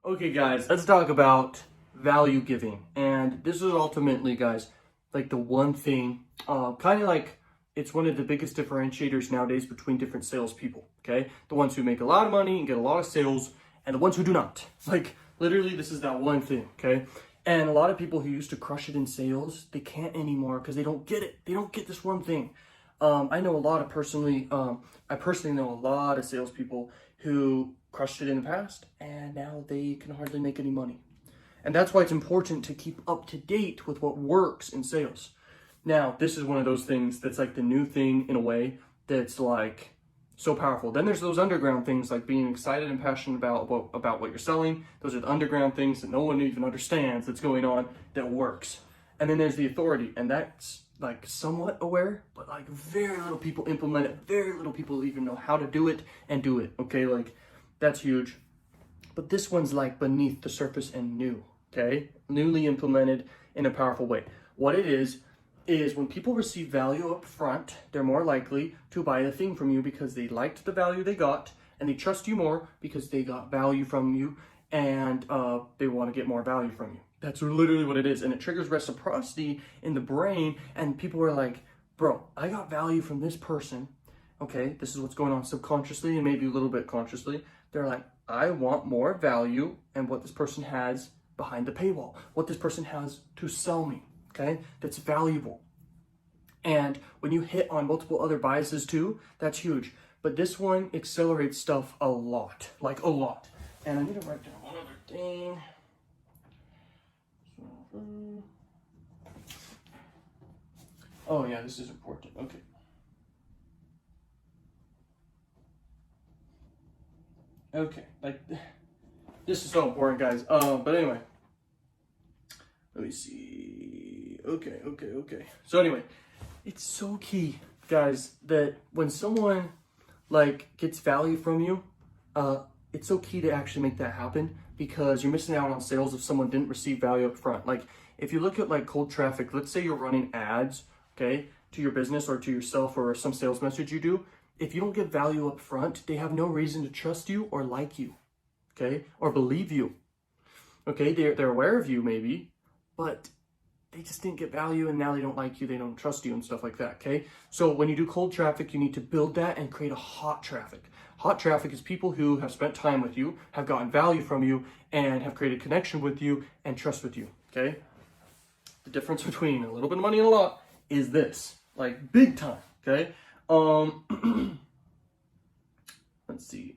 Okay guys, let's talk about value giving. And this is ultimately, guys, like the one thing, kind of like it's one of the biggest differentiators nowadays between different salespeople, okay? The ones who make a lot of money and get a lot of sales and the ones who do not. Like literally this is that one thing, okay? And a lot of people who used to crush it in sales, they can't anymore because they don't get it. They don't get this one thing. I know a lot of I personally know a lot of salespeople who crushed it in the past and now they can hardly make any money. And that's why it's important to keep up to date with what works in sales. Now, this is one of those things that's like the new thing in a way that's like so powerful. Then there's those underground things like being excited and passionate about what you're selling. Those are the underground things that no one even understands that's going on that works. And then there's the authority, and that's like somewhat aware, but like very little people implement it. Very little people even know how to do it and do it. Okay, like that's huge. But this one's like beneath the surface and new. Okay, newly implemented in a powerful way. What it is when people receive value up front, they're more likely to buy the thing from you because they liked the value they got, and they trust you more because they got value from you, and they want to get more value from you. That's literally what it is, and it triggers reciprocity in the brain, and people are like, bro, I got value from this person. Okay, this is what's going on subconsciously and maybe a little bit consciously. They're like, I want more value and what this person has behind the paywall, what this person has to sell me. Okay, that's valuable. And when you hit on multiple other biases too, that's huge. But this one accelerates stuff a lot, like a lot. And I need to write down one other thing. Oh yeah, this is important. Okay. Okay, like this is so important, guys. But anyway, let me see. Okay. So anyway, it's so key, guys, that when someone like gets value from you, it's so key to actually make that happen, because you're missing out on sales if someone didn't receive value up front. Like if you look at like cold traffic, let's say you're running ads, okay, to your business or to yourself or some sales message you do. If you don't get value up front, they have no reason to trust you or like you, okay, or believe you. Okay, they're aware of you maybe, but they just didn't get value and now they don't like you, they don't trust you and stuff like that, okay? So when you do cold traffic, you need to build that and create a hot traffic. Hot traffic is people who have spent time with you, have gotten value from you, and have created connection with you and trust with you, okay? The difference between a little bit of money and a lot is this, like big time, okay? Let's see.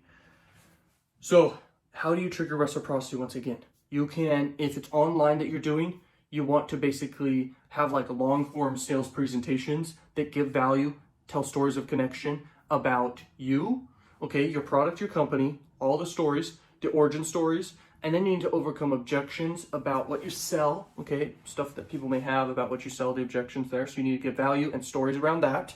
So how do you trigger reciprocity once again? You can, if it's online that you're doing, you want to basically have like long form sales presentations that give value, tell stories of connection about you, okay, your product, your company, all the stories, the origin stories, and then you need to overcome objections about what you sell, okay, stuff that people may have about what you sell, the objections there. So you need to give value and stories around that,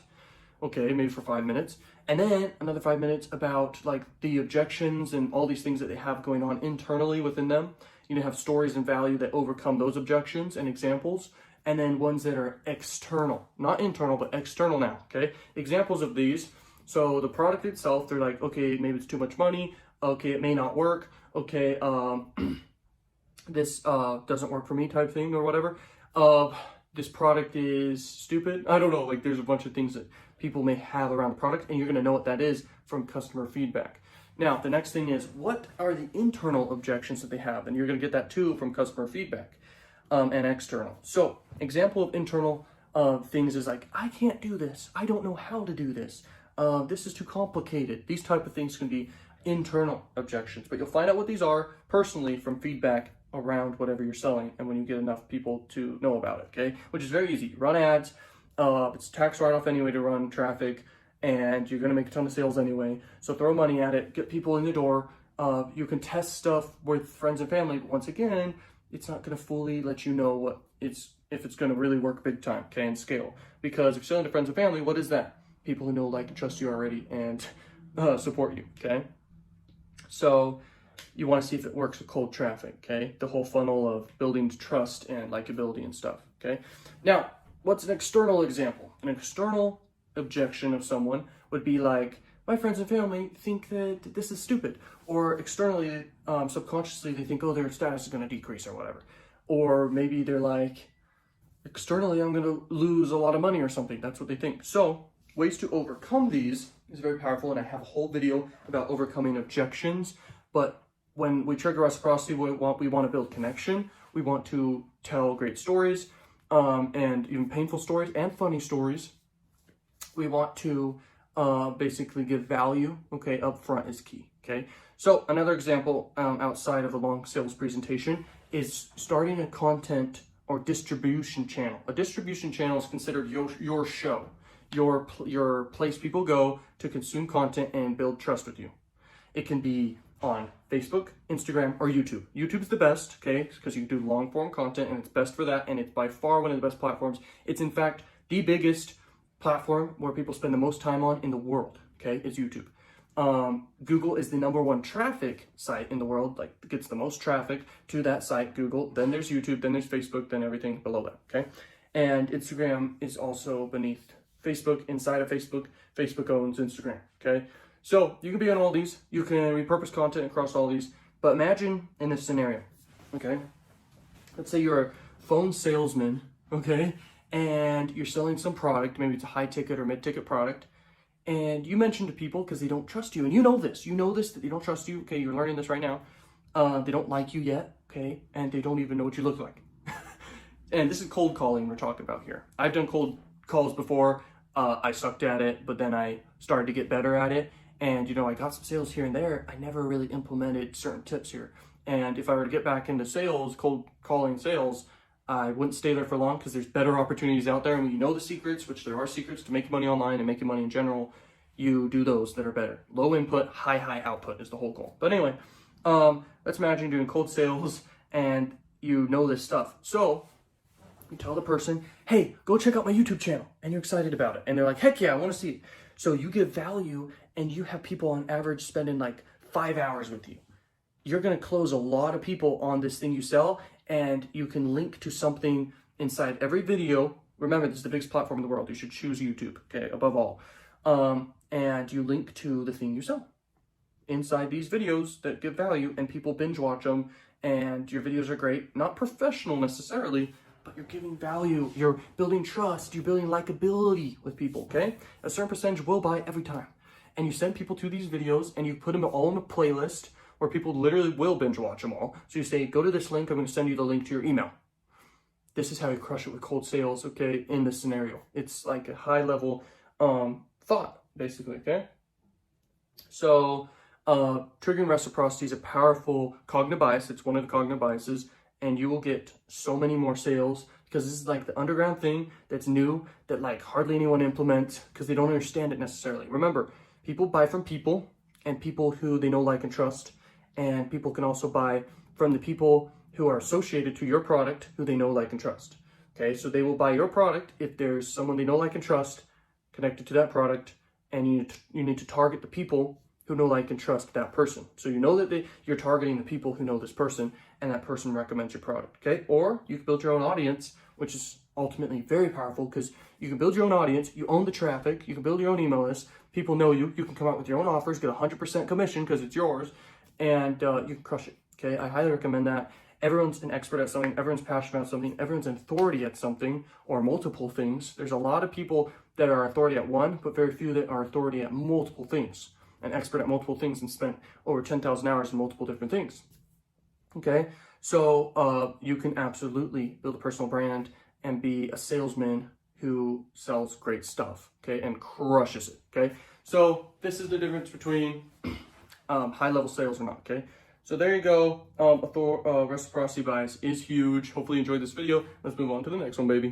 okay, maybe for 5 minutes. And then another 5 minutes about like the objections and all these things that they have going on internally within them. You need to have stories and value that overcome those objections and examples, and then ones that are external, not internal, but external now, okay? Examples of these, so the product itself, they're like, okay, maybe it's too much money, okay, it may not work, okay, this doesn't work for me type thing or whatever. This product is stupid. I don't know, like there's a bunch of things that people may have around the product, and you're gonna know what that is from customer feedback. Now, the next thing is, what are the internal objections that they have? And you're going to get that too from customer feedback and external. So, example of internal things is like, I can't do this. I don't know how to do this. This is too complicated. These type of things can be internal objections. But you'll find out what these are personally from feedback around whatever you're selling and when you get enough people to know about it, okay? Which is very easy. Run ads. It's tax write-off anyway to run traffic, and you're going to make a ton of sales anyway. So throw money at it, get people in the door. You can test stuff with friends and family, but once again, it's not going to fully let you know if it's going to really work big time, okay, and scale. Because if you're selling to friends and family, what is that? People who know, like, and trust you already and support you, okay? So you want to see if it works with cold traffic, okay? The whole funnel of building trust and likability and stuff, okay? Now, what's an external example? An external objection of someone would be like, my friends and family think that this is stupid. Or externally, subconsciously, they think, oh, their status is going to decrease or whatever. Or maybe they're like, externally, I'm going to lose a lot of money or something. That's what they think. So ways to overcome these is very powerful. And I have a whole video about overcoming objections. But when we trigger reciprocity, we want to build connection. We want to tell great stories, and even painful stories and funny stories. We want to basically give value. Okay, up front is key. Okay, so another example outside of a long sales presentation is starting a content or distribution channel. A distribution channel is considered your show, your place people go to consume content and build trust with you. It can be on Facebook, Instagram, or YouTube. YouTube's the best, okay, because you can do long form content and it's best for that, and it's by far one of the best platforms. It's in fact the biggest platform where people spend the most time on in the world, okay, is YouTube. Google is the #1 traffic site in the world, like gets the most traffic to that site, Google. Then there's YouTube, then there's Facebook, then everything below that, okay? And Instagram is also beneath Facebook, inside of Facebook. Facebook owns Instagram, okay? So you can be on all these, you can repurpose content across all these, but imagine in this scenario, okay? Let's say you're a phone salesman, okay? And you're selling some product, maybe it's a high ticket or mid ticket product, and you mention to people because they don't trust you, and you know this that they don't trust you, okay? You're learning this right now. They don't like you yet, okay? And they don't even know what you look like. And this is cold calling we're talking about here. I've done cold calls before. I sucked at it, but then I started to get better at it. And, you know, I got some sales here and there. I never really implemented certain tips here. And if I were to get back into sales, cold calling sales, I wouldn't stay there for long because there's better opportunities out there. And when you know the secrets, which there are secrets to making money online and making money in general, you do those that are better. Low input, high output is the whole goal. But anyway, let's imagine doing cold sales and you know this stuff. So you tell the person, hey, go check out my YouTube channel. And you're excited about it. And they're like, heck yeah, I want to see it. So you give value and you have people on average spending like 5 hours with you. You're going to close a lot of people on this thing you sell, and you can link to something inside every video. Remember, this is the biggest platform in the world. You should choose YouTube, okay, above all. And you link to the thing you sell inside these videos that give value, and people binge watch them, and your videos are great. Not professional necessarily, but you're giving value, you're building trust, you're building likability with people, okay? A certain percentage will buy every time. And you send people to these videos and you put them all in a playlist where people literally will binge watch them all. So you say, go to this link, I'm gonna send you the link to your email. This is how you crush it with cold sales, okay, in this scenario. It's like a high level thought, basically, okay? So triggering reciprocity is a powerful cognitive bias. It's one of the cognitive biases. And you will get so many more sales because this is like the underground thing that's new that like hardly anyone implements because they don't understand it necessarily. Remember, people buy from people and people who they know, like, and trust. And people can also buy from the people who are associated to your product who they know, like, and trust. Okay, so they will buy your product if there's someone they know, like, and trust connected to that product, and you need to target the people who know, like, and trust that person. So you know that you're targeting the people who know this person, and that person recommends your product, okay? Or you can build your own audience, which is ultimately very powerful because you can build your own audience, you own the traffic, you can build your own email list, people know you, you can come out with your own offers, get 100% commission because it's yours, and you can crush it, okay? I highly recommend that. Everyone's an expert at something, everyone's passionate about something, everyone's an authority at something or multiple things. There's a lot of people that are authority at one, but very few that are authority at multiple things. An expert at multiple things and spent over 10,000 hours in multiple different things. Okay, so you can absolutely build a personal brand and be a salesman who sells great stuff, okay, and crushes it, okay? So this is the difference between high-level sales or not, okay? So there you go. Reciprocity bias is huge. Hopefully you enjoyed this video. Let's move on to the next one, baby.